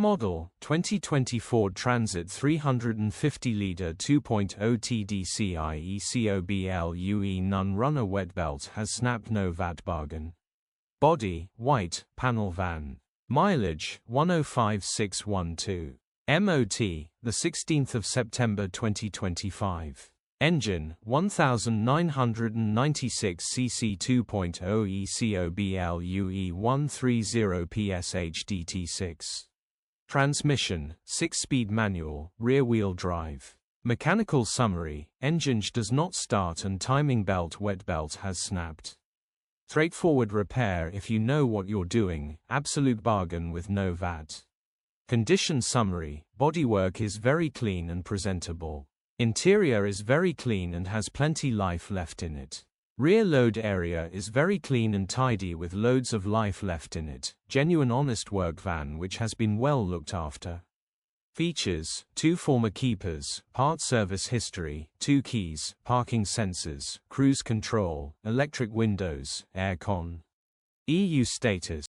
Model, 2020 Ford Transit 350-litre 2.0 TDCI Ecoblue non-runner wet belt has snapped, no VAT bargain. Body, white, panel van. Mileage, 105,612. MOT, the 16th of September 2025. Engine, 1996 cc 2.0 Ecoblue 130 PSH-DT6. Transmission, 6-speed manual, rear-wheel drive. Mechanical summary: Enginge does not start and timing belt wet belt has snapped. Straightforward repair if you know what you're doing, absolute bargain with no VAT. Condition summary: bodywork is very clean and presentable. Interior is very clean and has plenty life left in it. Rear load area is very clean and tidy with loads of life left in it. Genuine honest work van which has been well looked after. Features: 2 former keepers, part service history, 2 keys, parking sensors, cruise control, electric windows, air con. EU status.